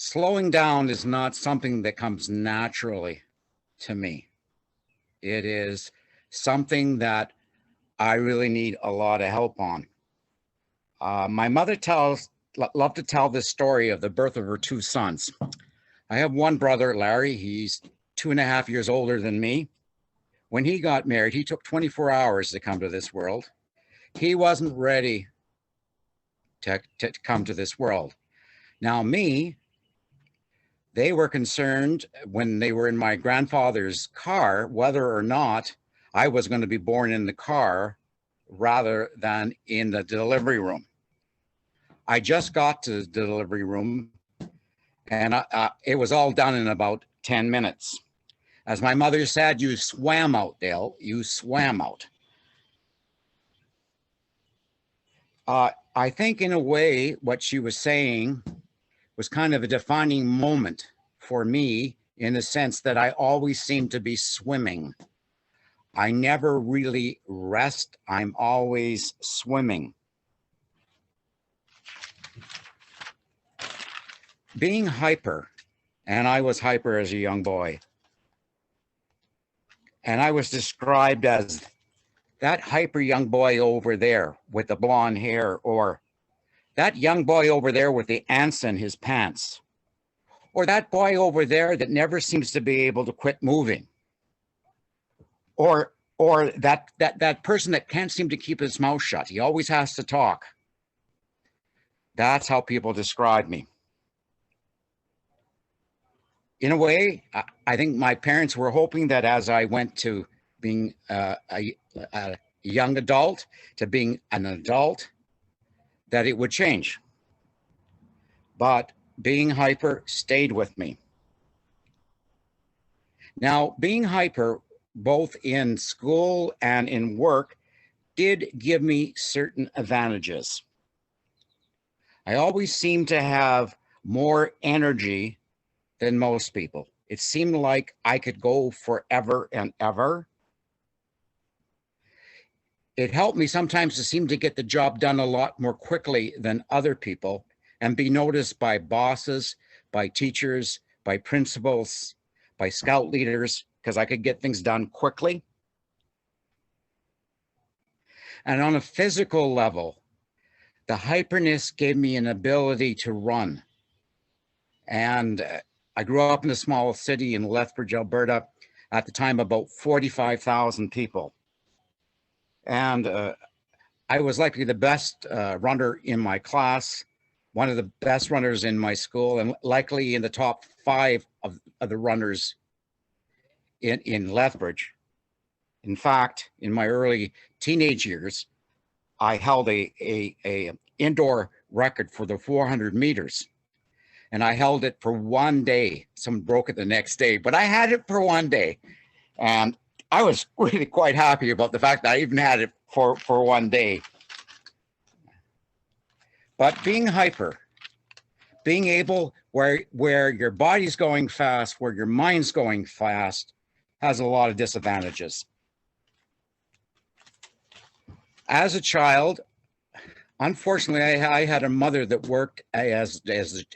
slowing down is not something that comes naturally to me. It is something that I really need a lot of help on. My mother loved to tell this story of the birth of her two sons. I have one brother, Larry. He's 2.5 years older than me. When he got married, he took 24 hours to come to this world. He wasn't ready to come to this world. Now, me, they were concerned when they were in my grandfather's car, whether or not I was going to be born in the car rather than in the delivery room. I just got to the delivery room, and it was all done in about 10 minutes. As my mother said, you swam out, Dale. You swam out. I think in a way, what she was saying was kind of a defining moment for me, in the sense that I always seem to be swimming. I never really rest. I'm always swimming. Being hyper, and I was hyper as a young boy, and I was described as that hyper young boy over there with the blonde hair, or that young boy over there with the ants in his pants, or that boy over there that never seems to be able to quit moving, or that person that can't seem to keep his mouth shut. He always has to talk. That's how people describe me. In a way, I think my parents were hoping that as I went to being a young adult to being an adult, that it would change. But being hyper stayed with me. Now, being hyper, both in school and in work, did give me certain advantages. I always seemed to have more energy than most people. It seemed like I could go forever and ever. It helped me sometimes to seem to get the job done a lot more quickly than other people and be noticed by bosses, by teachers, by principals, by scout leaders, because I could get things done quickly. And on a physical level, the hyperness gave me an ability to run. And I grew up in a small city in Lethbridge, Alberta, at the time about 45,000 people. And I was likely the best runner in my class, one of the best runners in my school, and likely in the top 5 of the runners in Lethbridge. In fact, in my early teenage years, I held a indoor record for the 400 meters. And I held it for one day. Someone broke it the next day, but I had it for one day. And I was really quite happy about the fact that I even had it for one day. But being hyper, being able where your body's going fast, where your mind's going fast, has a lot of disadvantages. As a child, unfortunately, I had a mother that worked as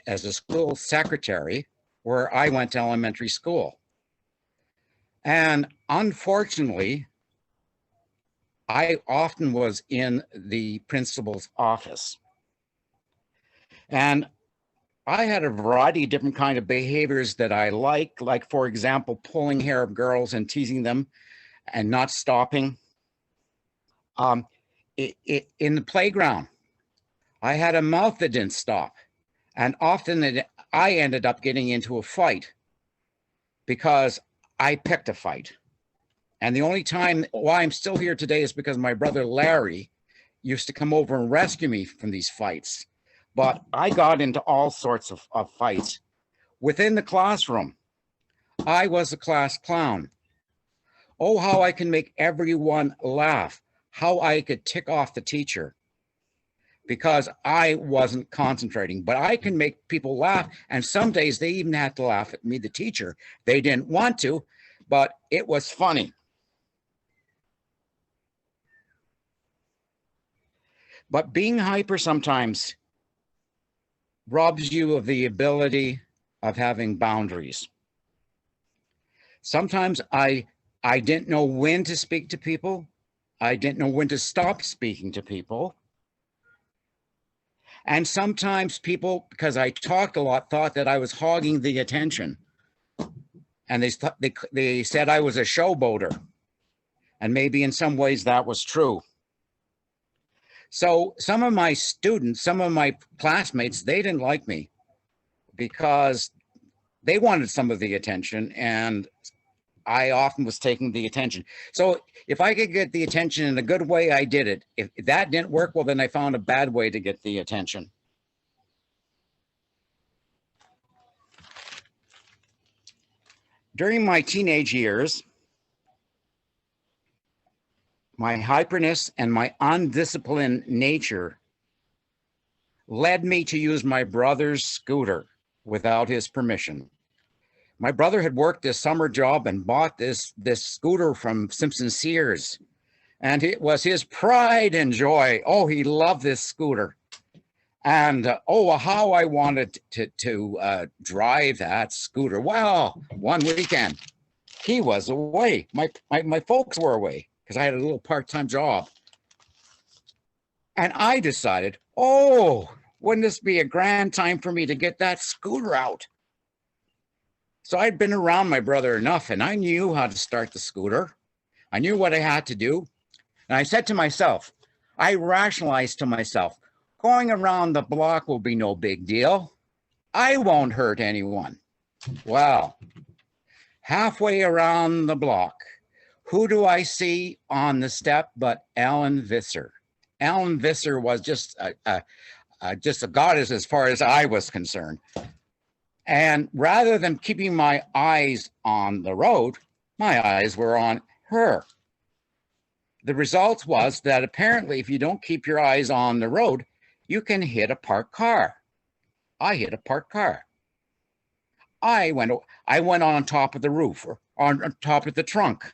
a school secretary where I went to elementary school. And unfortunately, I often was in the principal's office. And I had a variety of different kind of behaviors that I like, for example, pulling hair of girls and teasing them and not stopping. In the playground, I had a mouth that didn't stop. And often I ended up getting into a fight because I picked a fight. And the only time why I'm still here today is because my brother Larry used to come over and rescue me from these fights. But I got into all sorts of fights. Within the classroom, I was a class clown. Oh, how I can make everyone laugh. How I could tick off the teacher because I wasn't concentrating. But I can make people laugh. And some days they even had to laugh at me, the teacher. They didn't want to, but it was funny. But being hyper sometimes robs you of the ability of having boundaries. Sometimes I didn't know when to speak to people. I didn't know when to stop speaking to people. And sometimes people, because I talked a lot, thought that I was hogging the attention. And they said I was a showboater. And maybe in some ways that was true. So some of my students, some of my classmates, they didn't like me because they wanted some of the attention, and I often was taking the attention. So if I could get the attention in a good way, I did it. If that didn't work, well, then I found a bad way to get the attention. During my teenage years, my hyperness and my undisciplined nature led me to use my brother's scooter without his permission. My brother had worked this summer job and bought this scooter from Simpson Sears, and it was his pride and joy. Oh, he loved this scooter. And oh, how I wanted to drive that scooter. Well, one weekend, he was away. My folks were away because I had a little part-time job. And I decided, oh, wouldn't this be a grand time for me to get that scooter out? So I'd been around my brother enough, and I knew how to start the scooter. I knew what I had to do. And I said to myself, I rationalized to myself, going around the block will be no big deal. I won't hurt anyone. Well, halfway around the block, who do I see on the step but Alan Visser? Alan Visser was just a goddess as far as I was concerned. And rather than keeping my eyes on the road, my eyes were on her. The result was that apparently if you don't keep your eyes on the road, you can hit a parked car. I hit a parked car. I went on top of the roof or on top of the trunk.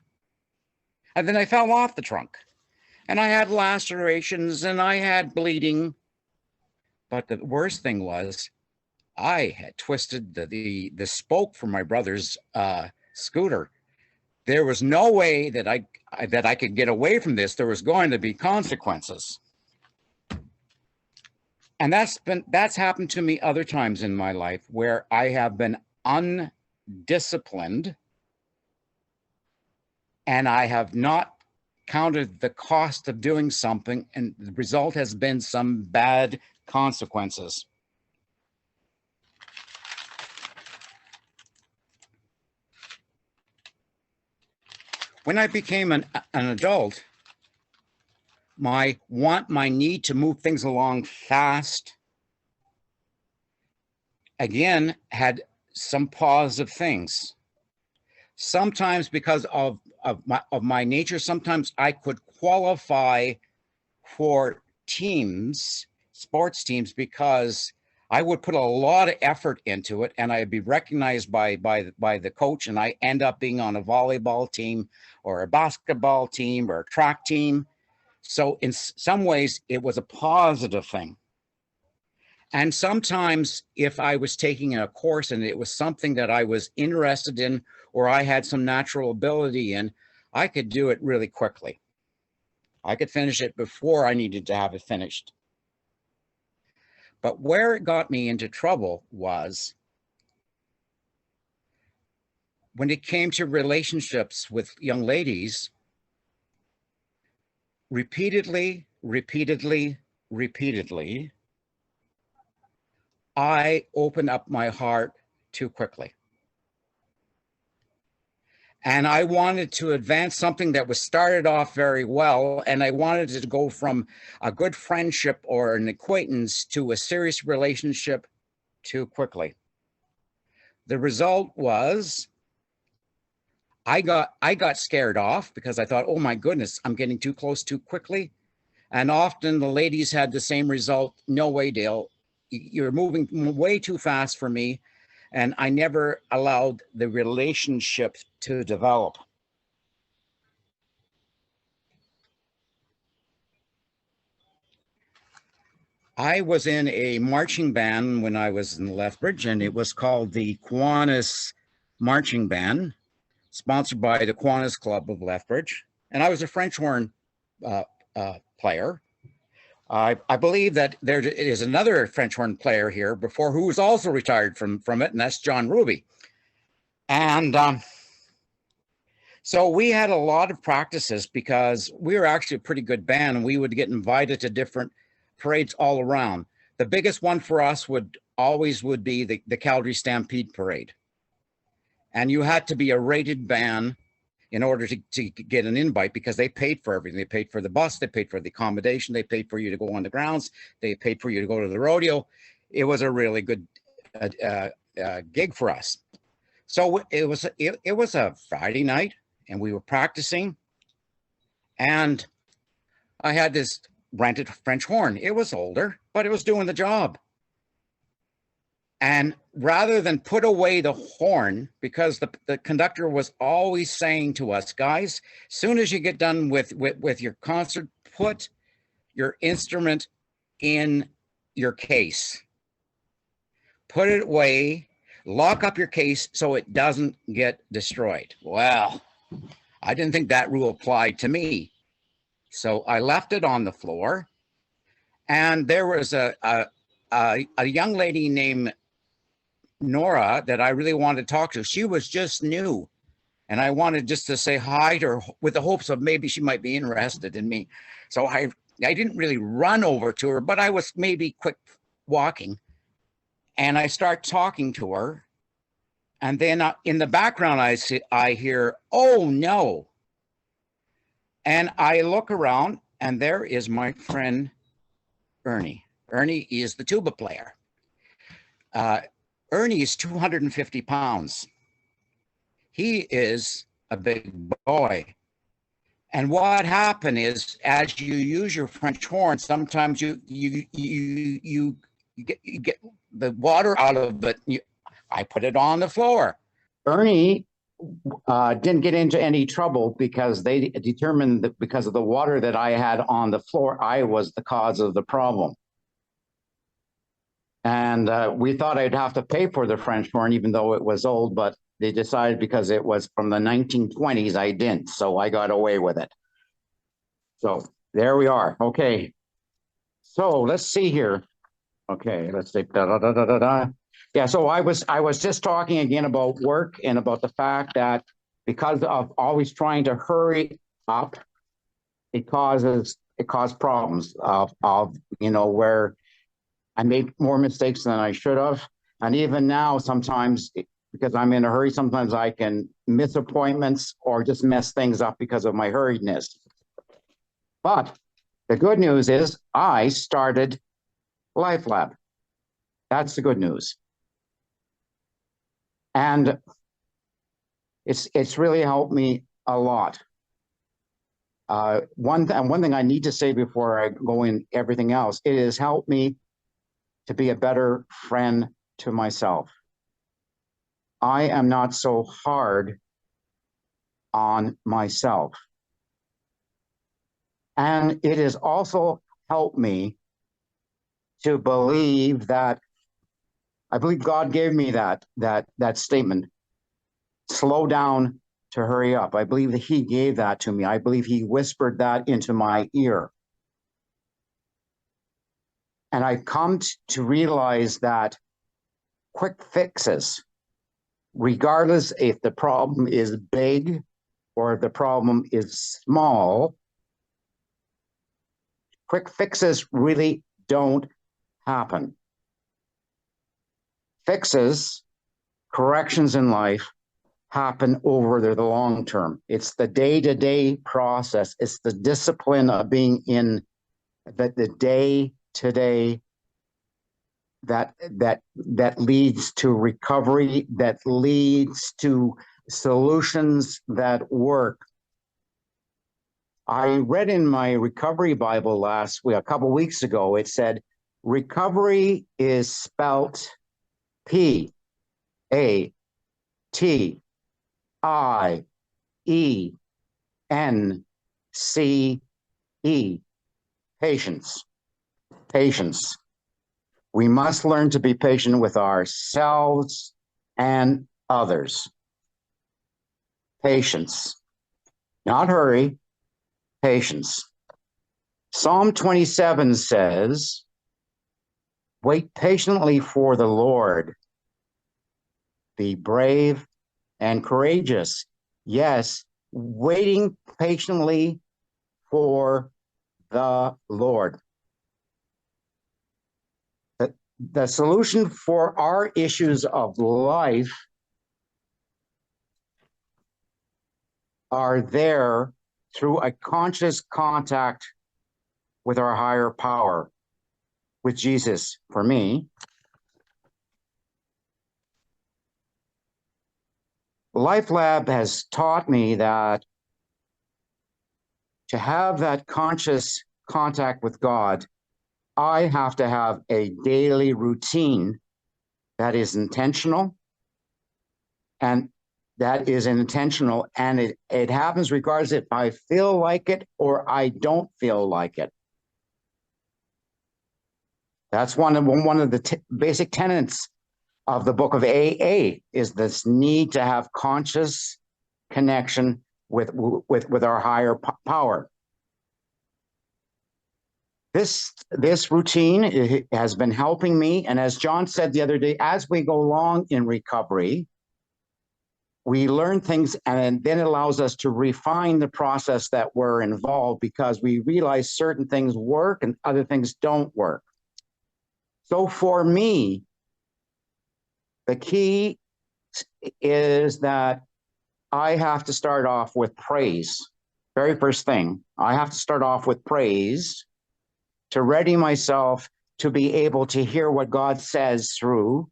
And then I fell off the trunk. And I had lacerations and I had bleeding. But the worst thing was I had twisted the spoke from my brother's scooter. There was no way that I could get away from this. There was going to be consequences. And that's happened to me other times in my life where I have been undisciplined and I have not counted the cost of doing something, and the result has been some bad consequences. When I became an adult, my need to move things along fast, again, had some positive things. Sometimes because of my nature, sometimes I could qualify for teams, sports teams, because I would put a lot of effort into it and I'd be recognized by the coach, and I end up being on a volleyball team or a basketball team or a track team. So in some ways it was a positive thing. And sometimes if I was taking a course and it was something that I was interested in or I had some natural ability in, I could do it really quickly. I could finish it before I needed to have it finished. But where it got me into trouble was when it came to relationships with young ladies. Repeatedly, I opened up my heart too quickly. And I wanted to advance something that was started off very well, and I wanted it to go from a good friendship or an acquaintance to a serious relationship too quickly. The result was I got scared off because I thought, oh my goodness, I'm getting too close too quickly. And often the ladies had the same result. No way, Dale, you're moving way too fast for me. And I never allowed the relationship to develop. I was in a marching band when I was in Lethbridge, and it was called the Kiwanis Marching Band, sponsored by the Kiwanis Club of Lethbridge. And I was a French horn player. I believe that there is another French horn player here before who was also retired from it, and that's John Ruby. And so we had a lot of practices because we were actually a pretty good band, and we would get invited to different parades all around. The biggest one for us would be the Calgary Stampede Parade. And you had to be a rated band in order to get an invite because they paid for everything. They paid for the bus, they paid for the accommodation, they paid for you to go on the grounds, they paid for you to go to the rodeo. It was a really good gig for us. So it was a Friday night, and we were practicing, and I had this rented French horn. It was older, but it was doing the job. And rather than put away the horn, because the conductor was always saying to us, guys, as soon as you get done with your concert, put your instrument in your case. Put it away, lock up your case so it doesn't get destroyed. Well, I didn't think that rule applied to me. So I left it on the floor, and there was a young lady named Nora that I really wanted to talk to. She was just new, and I wanted just to say hi to her with the hopes of maybe she might be interested in me. So I didn't really run over to her, but I was maybe quick walking, and I start talking to her, and then in the background I hear, "Oh no!" And I look around, and there is my friend Ernie. Ernie is the tuba player. Ernie is 250 pounds. He is a big boy. And what happened is, as you use your French horn, sometimes you get the water out of it. I put it on the floor. Ernie didn't get into any trouble because they determined that because of the water that I had on the floor, I was the cause of the problem. And we thought I'd have to pay for the French horn, even though it was old, but they decided because it was from the 1920s, I didn't. So I got away with it. So there we are. Okay. So let's see here. Okay, let's see. Yeah, so I was just talking again about work and about the fact that because of always trying to hurry up, it caused problems of where I made more mistakes than I should have. And even now, sometimes because I'm in a hurry, sometimes I can miss appointments or just mess things up because of my hurriedness. But the good news is I started LifeLab. That's the good news. And it's really helped me a lot. One thing I need to say before I go in everything else, it has helped me to be a better friend to myself. I am not so hard on myself. And it has also helped me to believe that I believe God gave me that statement. Slow down to hurry up. I believe that he gave that to me. I believe he whispered that into my ear. And I come to realize that quick fixes, regardless if the problem is big or if the problem is small, quick fixes really don't happen. Fixes, corrections in life happen over the long term. It's the day-to-day process. It's the discipline of being in the day-to-day that leads to recovery, that leads to solutions that work. I read in my recovery Bible a couple of weeks ago, it said, recovery is spelt P-A-T-I-E-N-C-E. Patience. Patience. We must learn to be patient with ourselves and others. Patience, not hurry, patience. Psalm 27 says, wait patiently for the Lord. Be brave and courageous. Yes, waiting patiently for the Lord. The solution for our issues of life are there through a conscious contact with our higher power, with Jesus for me. LifeLab has taught me that to have that conscious contact with God, I have to have a daily routine that is intentional, and it happens regardless if I feel like it or I don't feel like it. That's one of the basic tenets of the book of AA, is this need to have conscious connection with our higher power. This routine has been helping me, and as John said the other day, as we go along in recovery, we learn things, and then it allows us to refine the process that we're involved, because we realize certain things work and other things don't work. So for me, the key is that I have to start off with praise. Very first thing, I have to start off with praise to ready myself to be able to hear what God says through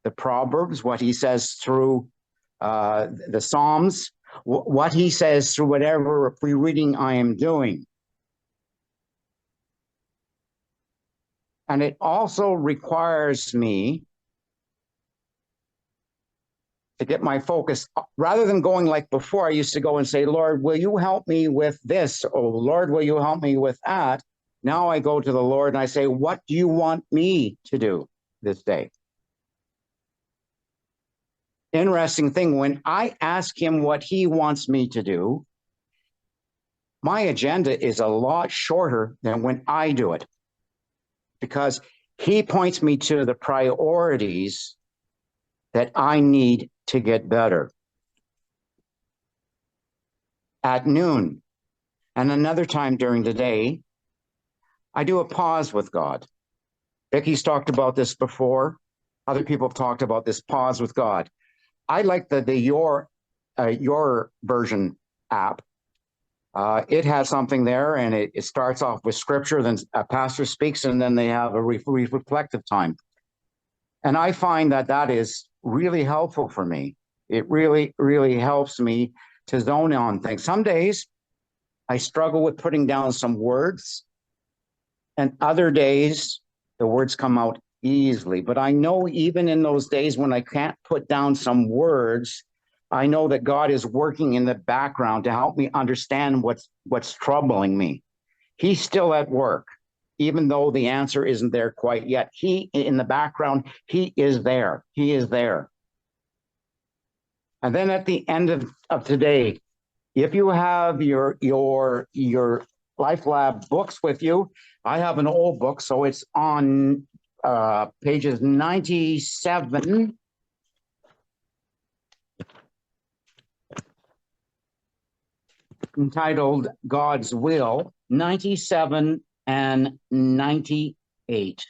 the Proverbs, what he says through the Psalms, what he says through whatever free reading I am doing. And it also requires me to get my focus, rather than going like before. I used to go and say, Lord, will you help me with this? Oh, Lord, will you help me with that? Now I go to the Lord and I say, what do you want me to do this day? Interesting thing, when I ask him what he wants me to do, my agenda is a lot shorter than when I do it, because he points me to the priorities that I need to get better. At noon and another time during the day, I do a pause with God. Vicky's talked about this before. Other people have talked about this pause with God. I like the your version app. It has something there, and it starts off with scripture, then a pastor speaks, and then they have a reflective time. And I find that is really helpful for me. It really, really helps me to zone in on things. Some days I struggle with putting down some words, and other days the words come out easily. But I know even in those days when I can't put down some words, I know that God is working in the background to help me understand what's troubling me. He's still at work, even though the answer isn't there quite yet. He, in the background, he is there. He is there. And then at the end of today, if you have your LifeLab books with you, I have an old book, so it's on pages 97 entitled God's Will, 97 and 98.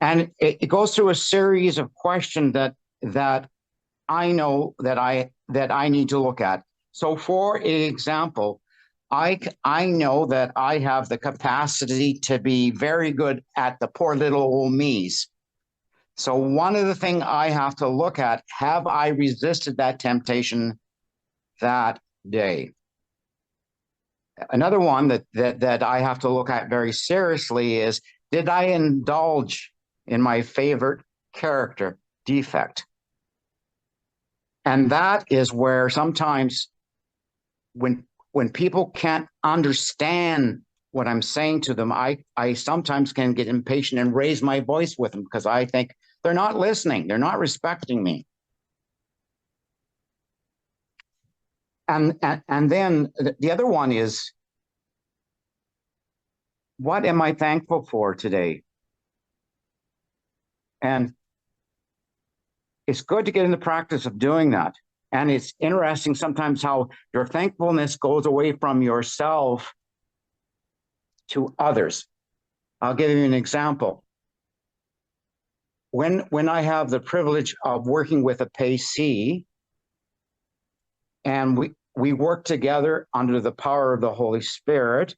And it goes through a series of questions that I know that I need to look at. So for example, I know that I have the capacity to be very good at the poor little old me's. So one of the things I have to look at, have I resisted that temptation that day? Another one that I have to look at very seriously is, did I indulge in my favorite character defect? And that is where sometimes when people can't understand what I'm saying to them, I sometimes can get impatient and raise my voice with them because I think they're not listening, they're not respecting me. And then the other one is, what am I thankful for today? And it's good to get in the practice of doing that. And it's interesting sometimes how your thankfulness goes away from yourself to others. I'll give you an example. When I have the privilege of working with a payee, and we work together under the power of the Holy Spirit,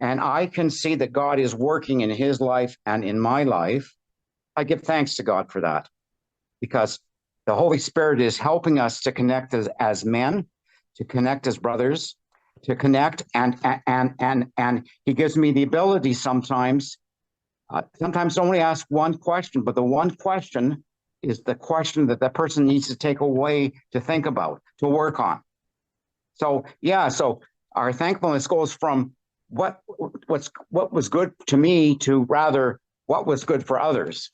and I can see that God is working in his life and in my life, I give thanks to God for that, because the Holy Spirit is helping us to connect as men, to connect as brothers, to connect, and he gives me the ability sometimes to only ask one question, but the one question is the question that that person needs to take away, to think about, to work on. So yeah, so our thankfulness goes from what was good to me to rather what was good for others.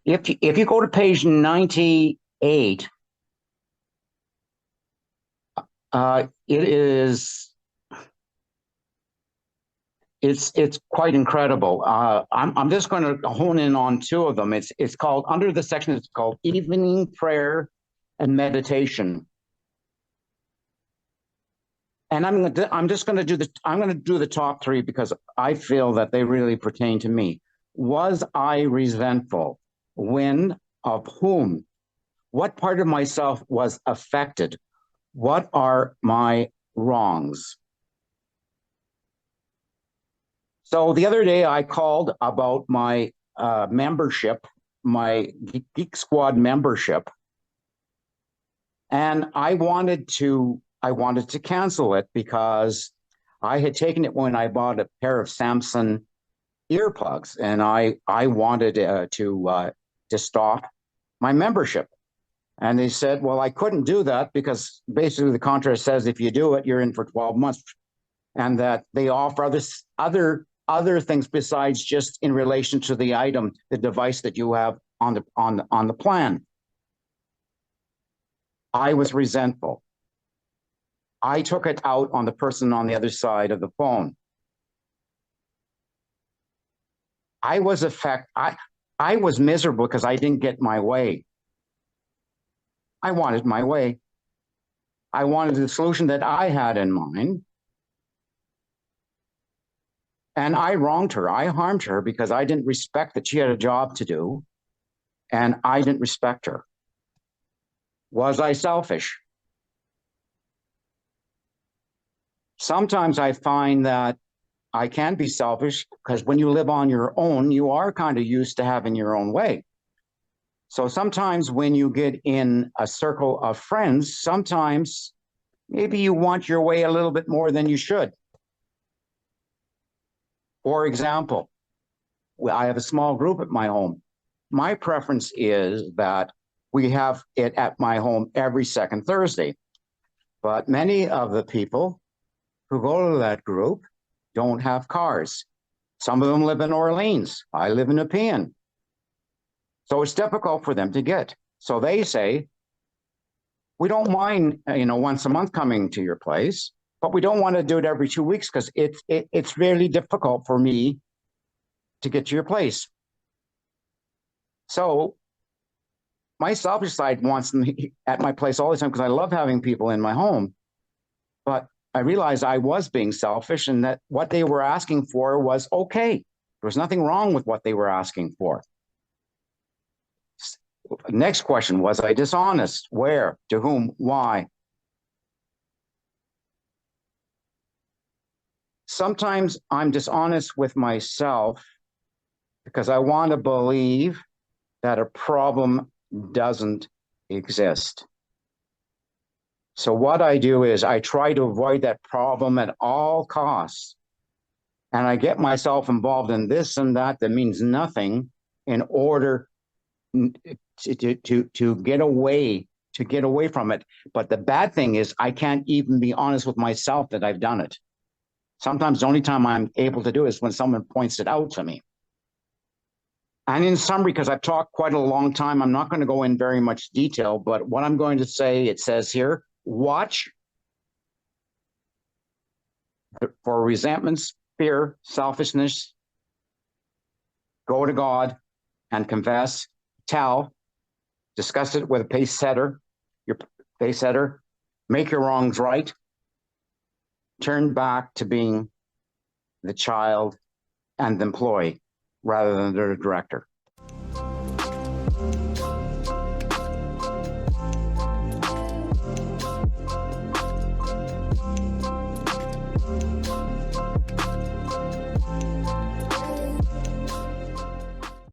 If you go to page 98, it's quite incredible. I'm just going to hone in on two of them. It's called, under the section, it's called Evening Prayer and Meditation. And I'm going to do the top three because I feel that they really pertain to me. Was I resentful? When? Of whom? What part of myself was affected? What are my wrongs? So the other day I called about my membership, my Geek Squad membership, and I wanted to cancel it because I had taken it when I bought a pair of Samson earplugs, and I wanted to stop my membership. And they said, well, I couldn't do that because basically the contract says if you do it, you're in for 12 months, and that they offer other things besides just in relation to the item, the device that you have on the plan. I was resentful. I took it out on the person on the other side of the phone. I was miserable because I didn't get my way. I wanted my way. I wanted the solution that I had in mind. And I wronged her. I harmed her because I didn't respect that she had a job to do, and I didn't respect her. Was I selfish? Sometimes I find that I can be selfish because when you live on your own, you are kind of used to having your own way. So sometimes when you get in a circle of friends, sometimes maybe you want your way a little bit more than you should. For example, I have a small group at my home. My preference is that we have it at my home every second Thursday. But many of the people who go to that group don't have cars. Some of them live in Orleans. I live in Nepean. So it's difficult for them to get. So they say, we don't mind, once a month coming to your place, but we don't want to do it every 2 weeks because it's really difficult for me to get to your place. So my selfish side wants them at my place all the time because I love having people in my home. But I realized I was being selfish and that what they were asking for was okay. There was nothing wrong with what they were asking for. Next question, was I dishonest? Where? To whom? Why? Sometimes I'm dishonest with myself because I want to believe that a problem doesn't exist. So what I do is I try to avoid that problem at all costs. And I get myself involved in this and that means nothing in order to get away to get away from it. But the bad thing is I can't even be honest with myself that I've done it. Sometimes the only time I'm able to do it is when someone points it out to me. And in summary, because I've talked quite a long time, I'm not going to go in very much detail, but what I'm going to say, it says here, watch for resentments, fear, selfishness, go to God and confess, tell, discuss it with a pace setter, your pace setter, make your wrongs right, turn back to being the child and the employee rather than the director.